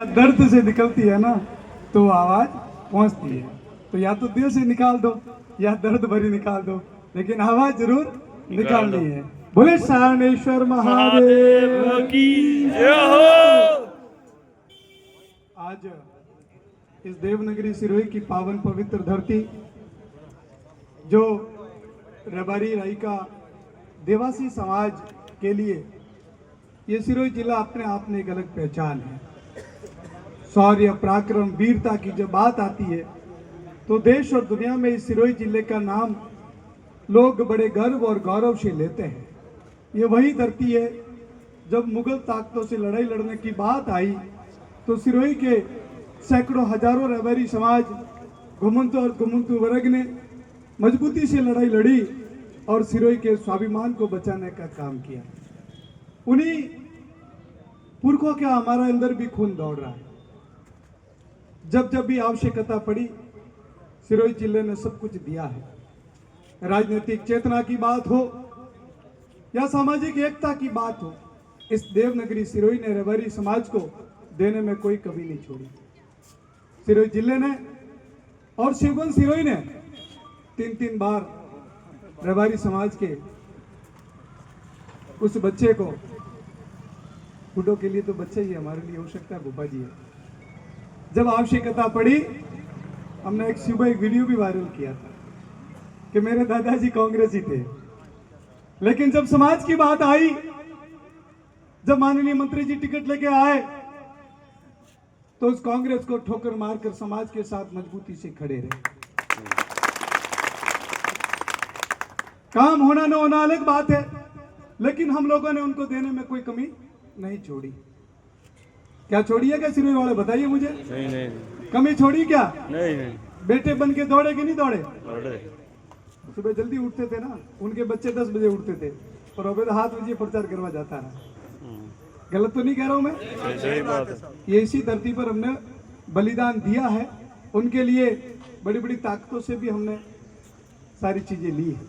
दर्द से निकलती है ना तो वो आवाज पहुंचती है। तो या तो दिल से निकाल दो या दर्द भरी निकाल दो, लेकिन आवाज जरूर निकालनी है। बोले सारणेश्वर महादेव की जय हो। आज इस देवनगरी सिरोही की पावन पवित्र धरती, जो रबारी राई का देवासी समाज के लिए ये सिरोही जिला अपने आप में एक अलग पहचान है। शौर्य, पराक्रम, वीरता की जब बात आती है तो देश और दुनिया में इस सिरोही जिले का नाम लोग बड़े गर्व और गौरव से लेते हैं। ये वही धरती है, जब मुगल ताकतों से लड़ाई लड़ने की बात आई तो सिरोही के सैकड़ों हजारों रबारी समाज, घुमंतु और घुमंतु वर्ग ने मजबूती से लड़ाई लड़ी और सिरोही के स्वाभिमान को बचाने का काम किया। उन्हीं पुरखों के हमारा अंदर भी खून दौड़ रहा है। जब जब भी आवश्यकता पड़ी सिरोही जिले ने सब कुछ दिया है। राजनीतिक चेतना की बात हो या सामाजिक एकता की बात हो, इस देवनगरी सिरोही ने रबारी समाज को देने में कोई कमी नहीं छोड़ी। सिरोही जिले ने और शिवगंज सिरोही ने 3-3 बार रबारी समाज के उस बच्चे को, बुढ़ों के लिए तो बच्चा ही हमारे लिए हो सकता है बुब्बा जी है, जब आवश्यकता पड़ी हमने सुबह एक वीडियो भी वायरल किया था कि मेरे दादाजी कांग्रेसी थे, लेकिन जब समाज की बात आई, जब माननीय मंत्री जी टिकट लेके आए तो उस कांग्रेस को ठोकर मारकर समाज के साथ मजबूती से खड़े रहे। काम होना न होना अलग बात है, लेकिन हम लोगों ने उनको देने में कोई कमी नहीं छोड़ी। क्या छोड़ी है क्या सिरोही वाले, बताइए मुझे। नहीं। कमी छोड़ी क्या? नहीं। बेटे बन के दौड़े कि नहीं दौड़े? दौड़े। सुबह जल्दी उठते थे ना, उनके बच्चे 10 बजे उठते थे और अबे 7 बजे प्रचार करवा जाता है। गलत तो नहीं कह रहा हूं मैं? सही बात है। ये इसी धरती पर हमने बलिदान दिया है, उनके लिए बड़ी बड़ी ताकतों से भी हमने सारी चीजें ली है,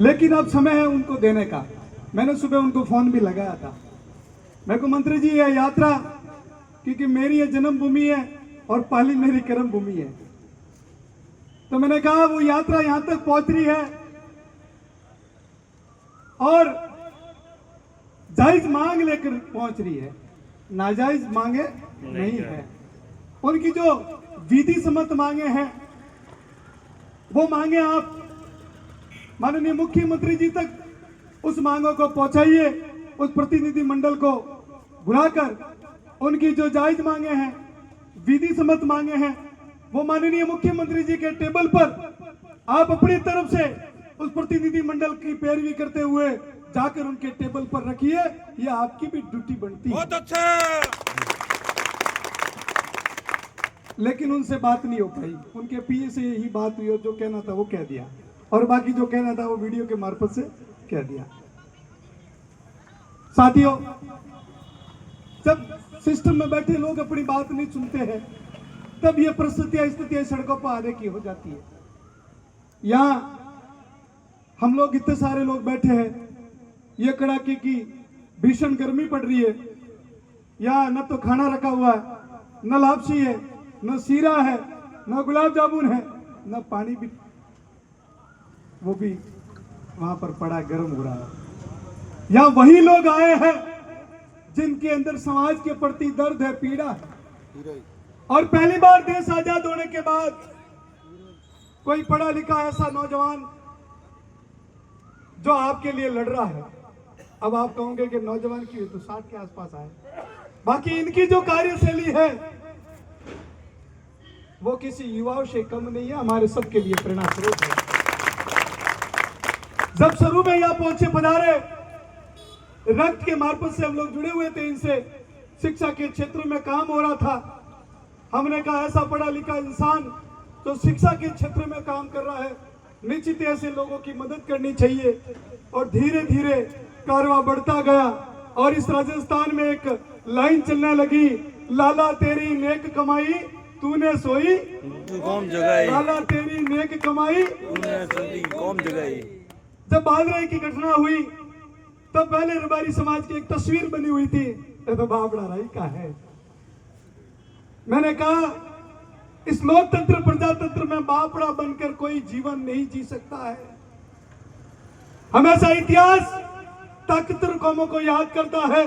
लेकिन अब समय है उनको देने का। मैंने सुबह उनको फोन भी लगाया था, मैं को मंत्री जी ये यात्रा, क्योंकि मेरी ये जन्मभूमि है और पहली मेरी कर्म भूमि है, तो मैंने कहा वो यात्रा यहां तक पहुंच रही है और जायज मांग लेकर पहुंच रही है, नाजायज मांगे नहीं है। उनकी जो विधि सम्मत मांगे हैं वो मांगे आप माननीय मुख्यमंत्री जी तक उस मांगों को पहुंचाइए। उस प्रतिनिधि मंडल को बुलाकर उनकी जो जायज मांगे हैं, विधि सम्मत मांगे हैं, वो माननीय मुख्यमंत्री जी के टेबल पर आप अपनी तरफ से उस प्रतिनिधि मंडल की पैरवी करते हुए जाकर उनके टेबल पर रखिए। ये आपकी भी ड्यूटी बनती है। बहुत अच्छा। लेकिन उनसे बात नहीं हो पाई, उनके पीए से यही बात हुई और जो कहना था वो कह दिया, और बाकी जो कहना था वो वीडियो के मार्फत से कह दिया। साथियों, जब सिस्टम में बैठे लोग अपनी बात नहीं सुनते हैं, तब ये परिस्थितियां स्थितियां सड़कों पर आने की हो जाती है। यहां हम लोग इतने सारे लोग बैठे हैं, ये कड़ाके की भीषण गर्मी पड़ रही है, यहाँ न तो खाना रखा हुआ है, न लापसी है, न सीरा है, न गुलाब जामुन है, न पानी भी, वो भी वहां पर पड़ा गर्म हो रहा है। यहाँ वही लोग आए हैं जिनके अंदर समाज के प्रति दर्द है, पीड़ा है, और पहली बार देश आजाद होने के बाद कोई पढ़ा लिखा ऐसा नौजवान जो आपके लिए लड़ रहा है। अब आप कहोगे कि नौजवान की तो 60 के आसपास आए, बाकी इनकी जो कार्यशैली है वो किसी युवाओं से कम नहीं है, हमारे सबके लिए प्रेरणा स्रोत है। जब शुरू में यहाँ पहुंचे पधारे, रक्त के मार्फत से हम लोग जुड़े हुए थे इनसे, शिक्षा के क्षेत्र में काम हो रहा था। हमने कहा ऐसा पढ़ा लिखा इंसान जो शिक्षा के क्षेत्र में काम कर रहा है, निश्चित ऐसे लोगों की मदद करनी चाहिए। और धीरे धीरे कारवां बढ़ता गया और इस राजस्थान में एक लाइन चलने लगी, लाला तेरी नेक कमाई तूने सोई कौम जगाई, लाला तेरी नेक कमाई तूने सोई कौम जगाई। जब बालराय की घटना हुई तब पहले रबारी समाज की एक तस्वीर बनी हुई थी, ये तो बाबड़ा राई का है। मैंने कहा इस लोकतंत्र प्रजातंत्र में बापड़ा बनकर कोई जीवन नहीं जी सकता है। हमेशा इतिहास ताकतवर कौमों को याद करता है,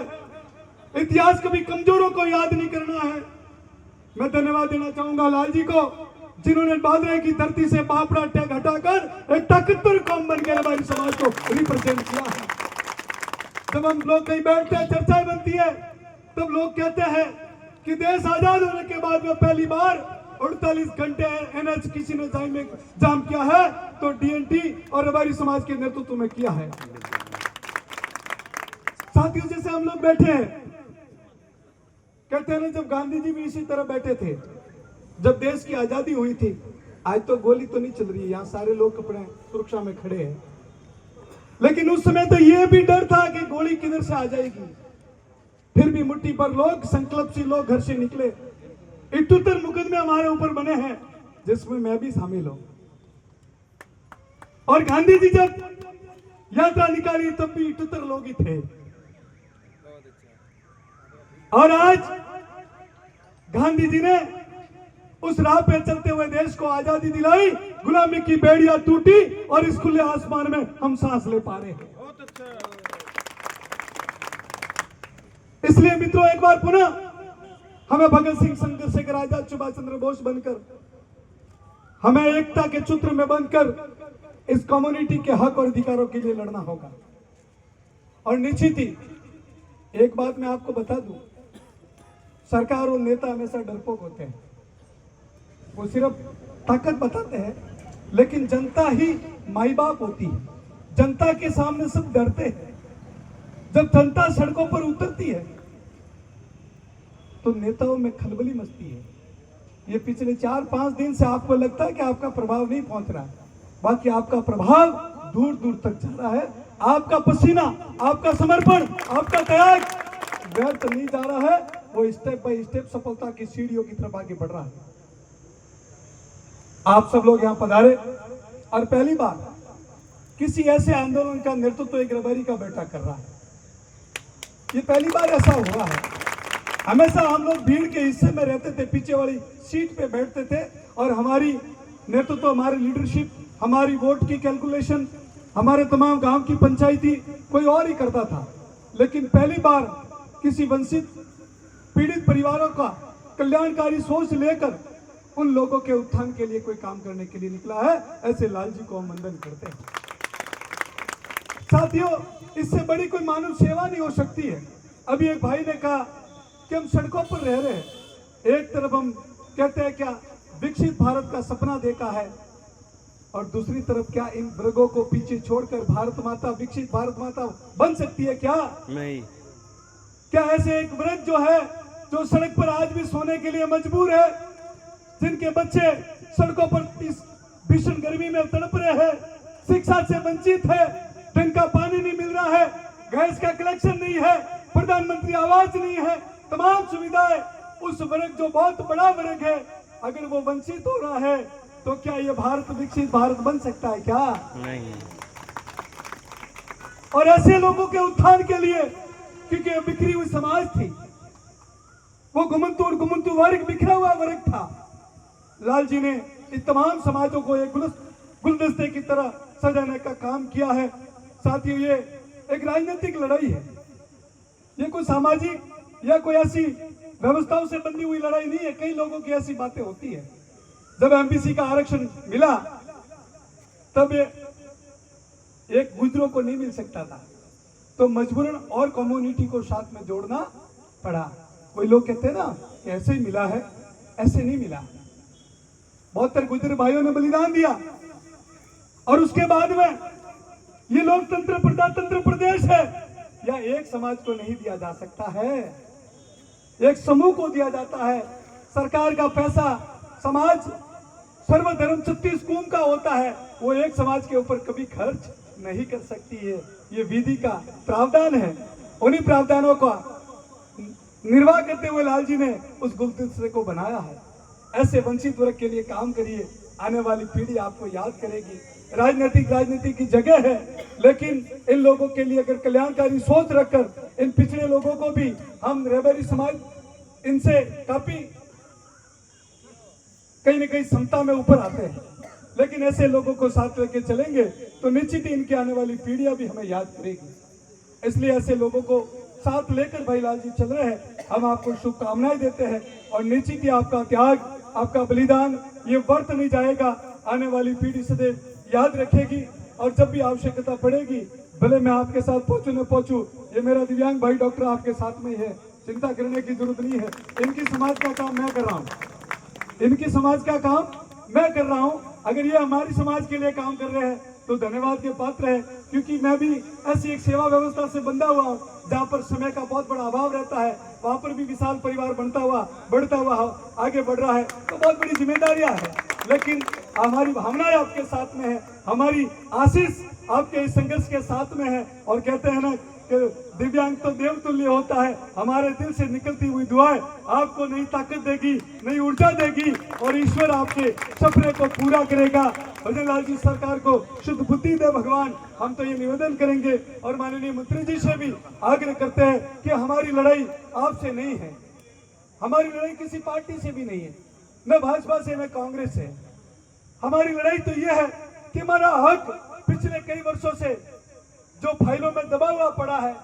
इतिहास कभी कमजोरों को याद नहीं करना है। मैं धन्यवाद देना चाहूंगा लाल जी को, जिन्होंने बादरे की धरती से बापड़ा टैग हटाकर एक ताकतवर कौम बनकर हमारे समाज को रिप्रेजेंट किया है। जब हम लोग कहीं बैठते हैं, चर्चाएं बनती है, तब लोग कहते हैं कि देश आजाद होने के बाद में पहली बार 48 घंटे एनएच किसी ने जाम किया है, तो डीएनटी और हमारी समाज के नेतृत्व में किया है। साथियों, जैसे हम लोग बैठे हैं, कहते हैं ना, जब गांधी जी भी इसी तरह बैठे थे, जब देश की आजादी हुई थी, आज तो गोली तो नहीं चल रही है, यहाँ सारे लोग अपने सुरक्षा में खड़े हैं, लेकिन उस समय तो यह भी डर था कि गोली किधर से आ जाएगी। फिर भी मुट्ठी पर लोग, संकल्पशील लोग घर से निकले। 78 मुकदमे हमारे ऊपर बने हैं, जिसमें मैं भी शामिल हूं। और गांधी जी जब यात्रा निकाली तब भी 78 लोग ही थे। और आज गांधी जी ने उस राह पे चलते हुए देश को आजादी दिलाई, गुलामी की बेड़ियां टूटी और इस खुले आसमान में हम सांस ले पा रहे हैं। इसलिए मित्रों, एक बार पुनः हमें भगत सिंह, चंद्रशेखर आजाद, सुभाष चंद्र बोस बनकर, हमें एकता के सूत्र में बनकर इस कम्युनिटी के हक और अधिकारों के लिए लड़ना होगा। और निश्चित ही एक बात मैं आपको बता दूं, सरकार और नेता हमेशा डरपोक होते हैं। वो सिर्फ ताकत बताते हैं, लेकिन जनता ही माई बाप होती है। जनता के सामने सब डरते हैं। जब जनता सड़कों पर उतरती है तो नेताओं में खलबली मचती है। ये पिछले 4-5 दिन से आपको लगता है कि आपका प्रभाव नहीं पहुंच रहा है, बाकी आपका प्रभाव दूर दूर तक जा रहा है। आपका पसीना, आपका समर्पण, आपका त्याग व्यर्थ नहीं जा रहा है, वो स्टेप बाय स्टेप सफलता की सीढ़ियों की तरफ आगे बढ़ रहा है। आप सब लोग यहाँ पधारे और पहली बार किसी ऐसे आंदोलन का नेतृत्व एक रबारी का बेटा कर रहा है। ये पहली बार ऐसा हुआ है। हमेशा हम लोग भीड़ के हिस्से में रहते थे, पीछे वाली सीट पे बैठते थे और हमारी नेतृत्व, हमारी लीडरशिप, हमारी वोट की कैलकुलेशन, हमारे तमाम गांव की पंचायती कोई और ही करता था। लेकिन पहली बार किसी वंचित पीड़ित परिवारों का कल्याणकारी सोच लेकर उन लोगों के उत्थान के लिए कोई काम करने के लिए निकला है। ऐसे लाल जी को हम वंदन करते हैं। साथियों, इससे बड़ी कोई मानव सेवा नहीं हो सकती है। अभी एक भाई ने कहा कि हम सड़कों पर रह रहे हैं। एक तरफ हम कहते हैं क्या विकसित भारत का सपना देखा है, और दूसरी तरफ क्या इन वर्गों को पीछे छोड़कर भारत माता, विकसित भारत माता बन सकती है क्या? नहीं। क्या ऐसे एक वर्ग जो है, जो सड़क पर आज भी सोने के लिए मजबूर है, जिनके बच्चे सड़कों पर इस भीषण गर्मी में तड़प रहे हैं, शिक्षा से वंचित है, ढंग का पानी नहीं मिल रहा है, गैस का कलेक्शन नहीं है, प्रधानमंत्री आवास नहीं है, तमाम सुविधाएं, उस वर्ग जो बहुत बड़ा वर्ग है, अगर वो वंचित हो रहा है तो क्या ये भारत विकसित भारत बन सकता है क्या? नहीं। और ऐसे लोगों के उत्थान के लिए, क्योंकि बिखरी हुई समाज थी, वो घुमंतु वर्ग, बिखरा हुआ वर्ग था, लाल जी ने इन तमाम समाजों को एक गुलदस्ते की तरह सजाने का काम किया है। साथियों, ये एक राजनीतिक लड़ाई है, ये कोई सामाजिक या कोई ऐसी व्यवस्थाओं से बंधी हुई लड़ाई नहीं है। कई लोगों की ऐसी बातें होती है, जब एमपीसी का आरक्षण मिला तब एक गुजरों को नहीं मिल सकता था, तो मजबूरन और कम्युनिटी को साथ में जोड़ना पड़ा। कोई लोग कहते हैं ना कि ऐसे ही मिला है, ऐसे नहीं मिला। 72 गुजर भाइयों ने बलिदान दिया, और उसके बाद में ये लोकतंत्र प्रजातंत्र प्रदेश है, या एक समाज को नहीं दिया जा सकता है, एक समूह को दिया जाता है। सरकार का पैसा समाज सर्वधर्म 36 कुंभ का होता है, वो एक समाज के ऊपर कभी खर्च नहीं कर सकती है। ये विधि का प्रावधान है। उन्हीं प्रावधानों का निर्वाह करते हुए लाल जी ने उस गुलदस्ते को बनाया है। ऐसे वंचित वर्ग के लिए काम करिए, आने वाली पीढ़ी आपको याद करेगी। राजनीति की जगह है, लेकिन इन लोगों के लिए अगर कल्याणकारी सोच रखकर इन पिछड़े लोगों को भी हम रेबेरी समाज इनसे काफी कहीं न कहीं क्षमता में ऊपर आते हैं, लेकिन ऐसे लोगों को साथ लेके चलेंगे तो निश्चित ही इनकी आने वाली पीढ़ियां भी हमें याद करेगी। इसलिए ऐसे लोगों को साथ लेकर भाई लाल जी चल रहे हैं। हम आपको शुभकामनाएं देते हैं और निश्चित ही आपका त्याग, आपका बलिदान ये व्यर्थ नहीं जाएगा। आने वाली पीढ़ी सदैव याद रखेगी और जब भी आवश्यकता पड़ेगी, भले मैं आपके साथ पहुंचू न पहुंचू, ये मेरा दिव्यांग भाई डॉक्टर आपके साथ में ही है, चिंता करने की जरूरत नहीं है। इनकी समाज का काम मैं कर रहा हूँ, इनकी समाज का काम मैं कर रहा हूँ। अगर ये हमारी समाज के लिए काम कर रहे हैं तो धन्यवाद के पात्र है, क्योंकि मैं भी ऐसी एक सेवा व्यवस्था से बंधा हुआ हूँ जहाँ पर समय का बहुत बड़ा अभाव रहता है। वहाँ पर भी विशाल परिवार बढ़ता हुआ आगे बढ़ रहा है, तो बहुत बड़ी जिम्मेदारियां है। लेकिन हमारी भावनाएं आपके साथ में है, हमारी आशीष आपके इस संघर्ष के साथ में है। और कहते हैं ना कि दिव्यांग तो देवतुल्य होता है। हमारे दिल से निकलती हुई दुआएं आपको नई ताकत देगी, नई ऊर्जा देगी और ईश्वर आपके सपने को पूरा करेगा। भजन लाल जी सरकार को शुद्ध बुद्धि दे भगवान, हम तो ये निवेदन करेंगे और माननीय मंत्री जी से भी आग्रह करते हैं कि हमारी लड़ाई आपसे नहीं है, हमारी लड़ाई किसी पार्टी से भी नहीं है, न भाजपा से न कांग्रेस से। हमारी लड़ाई तो ये है कि हमारा हक पिछले कई वर्षों से जो फाइलों में दबा हुआ पड़ा है,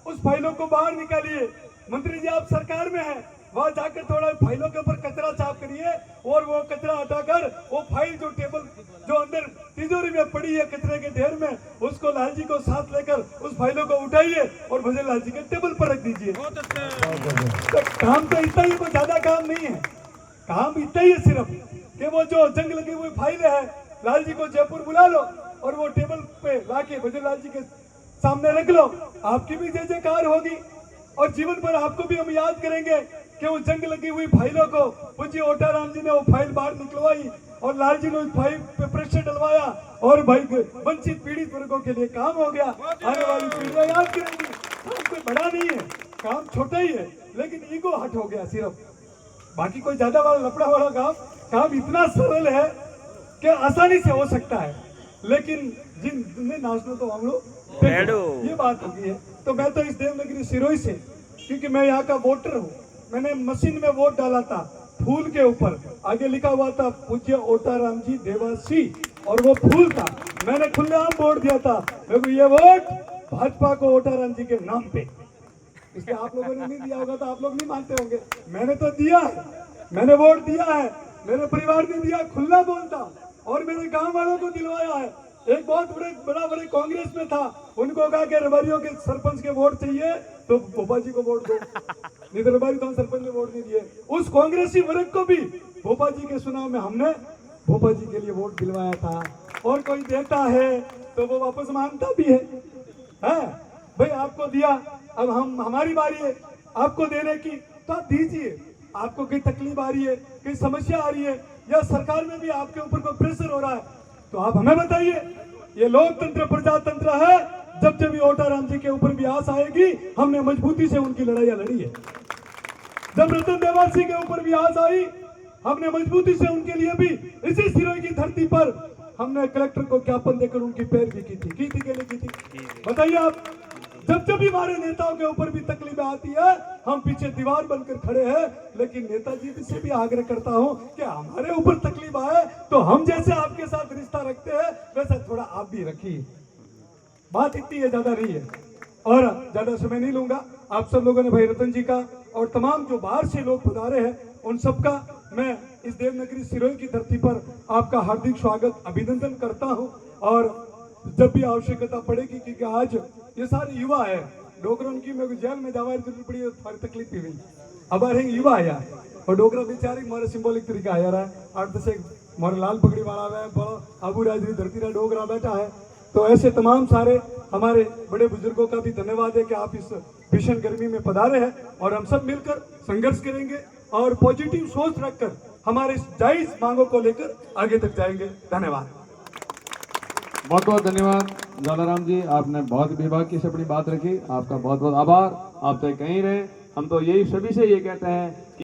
उस फाइलों को बाहर निकालिए। मंत्री जी आप सरकार में हैं, वहां जाकर थोड़ा फाइलों के ऊपर कचरा साफ करिए और वो कचरा हटाकर वो फाइल जो टेबल जो अंदर तिजोरी में पड़ी है कचरे के ढेर में, उसको लाल जी को साथ लेकर उस फाइलों को उठाइए और भजन लाल जी के टेबल पर रख दीजिए। तो काम तो इतना ही, वो ज्यादा काम नहीं है, काम इतना ही है सिर्फ कि वो जो जंग लगी हुई फाइलें हैं, लाल जी को जयपुर बुला लो और वो टेबल पे लाके भजन लाल जी के सामने रख लो, आपकी भी जय जयकार होगी और जीवन भर आपको भी हम याद करेंगे कि वो जंग लगी हुई फाइलों को पूज्य ओटाराम जी ने वो फाइल बाहर निकलवाई और लाल जी ने उस फाइल पे प्रेशर डलवाया और भाई वंचित पीड़ित वर्गों के लिए काम हो गया। आने वाली पीढ़ियां याद करेंगी। काम कोई बड़ा नहीं है, काम छोटा ही है, लेकिन ईगो हट हो गया सिर्फ, बाकी कोई ज्यादा वाला लफड़ा वाला काम इतना सरल है कि आसानी से हो सकता है, लेकिन जिनने नाचना तो हम लोग ये बात होगी है। तो मैं तो इस देवनगरी सिरोही से, क्योंकि मैं यहाँ का वोटर हूँ, मैंने मशीन में वोट डाला था, फूल के ऊपर आगे लिखा हुआ था पूज्य ओटाराम जी देवासी और वो फूल था, मैंने खुलेआम वोट दिया था। मेरे ये वोट भाजपा को ओटाराम जी के नाम पे, इसलिए आप लोगों ने नहीं दिया होगा तो आप लोग नहीं मानते होंगे, मैंने तो दिया है, मैंने वोट दिया है, मेरे परिवार ने दिया, खुला बोलता और मेरे गांव वालों को दिलवाया है। एक बहुत बड़े कांग्रेस में था, उनको कहा कि रबारियों के सरपंच के वोट चाहिए तो भोपा जी को वोट दो, नहीं तो रबारी तो सरपंच ने वोट नहीं दिए। उस कांग्रेसी वर्ग को भी भोपा जी के चुनाव में हमने भोपा जी के लिए वोट दिलवाया था। और कोई देता है तो वो वापस मांगता भी है, भाई आपको दिया, अब हमारी बारी है आपको देने की, तो आप दीजिए। आपको कोई तकलीफ आ रही है, कोई समस्या आ रही है, या सरकार में भी आपके ऊपर कोई प्रेशर हो रहा है, तो आप हमें बताइए। ये लोकतंत्र प्रजातंत्र है, जब जब ओटाराम जी के ऊपर भी आस आएगी, हमने मजबूती से उनकी लड़ाइयां लड़ी है। जब रतन देवासी के ऊपर भी आस आई, हमने मजबूती से उनके लिए भी इसी सिरोही की धरती पर हमने कलेक्टर को ज्ञापन देकर उनकी पैरवी की थी कि नहीं की थी? बताइए आप। जब जब भी हमारे नेताओं के ऊपर भी तकलीफ आती है, हम पीछे दीवार बनकर खड़े हैं, लेकिन नेताजी से भी आग्रह करता हूं कि हमारे ऊपर तकलीफ आए तो हम जैसे आपके साथ रिश्ता रखते हैं वैसा थोड़ा आप भी रखिए। बात इतनी है, ज्यादा नहीं है और ज्यादा समय नहीं लूंगा। आप सब लोगों ने भाई रतन जी का और तमाम जो बाहर से लोग पधारे हैं उन सबका मैं इस देवनगरी सिरोही की धरती पर आपका हार्दिक स्वागत अभिनंदन करता हूं। और जब भी आवश्यकता पड़ेगी, क्योंकि आज ये सारे युवा है, डोगरा की मेरे को जेल में जावा जरूरत पड़ी है, थोड़ी तकलीफ भी हुई। अब युवा आया और डोगरा बेचारी मोरे सिंबॉलिक तरीका आया रहा है 8-10 मोरे लाल पगड़ी वाला है, बड़ा अबू राजरी धरती का डोगरा बैठा है। तो ऐसे तमाम सारे हमारे बड़े बुजुर्गों का भी धन्यवाद है कि आप इस भीषण गर्मी में पधारे हैं और हम सब मिलकर संघर्ष करेंगे और पॉजिटिव सोच रखकर हमारे इस जायज मांगों को लेकर आगे तक जाएंगे। धन्यवाद। बहुत बहुत धन्यवाद ज्वालाराम जी, आपने बहुत बेबाकी से अपनी बात रखी, आपका बहुत बहुत आभार। आप तो कहीं रहे, हम तो यही सभी से ये कहते हैं कि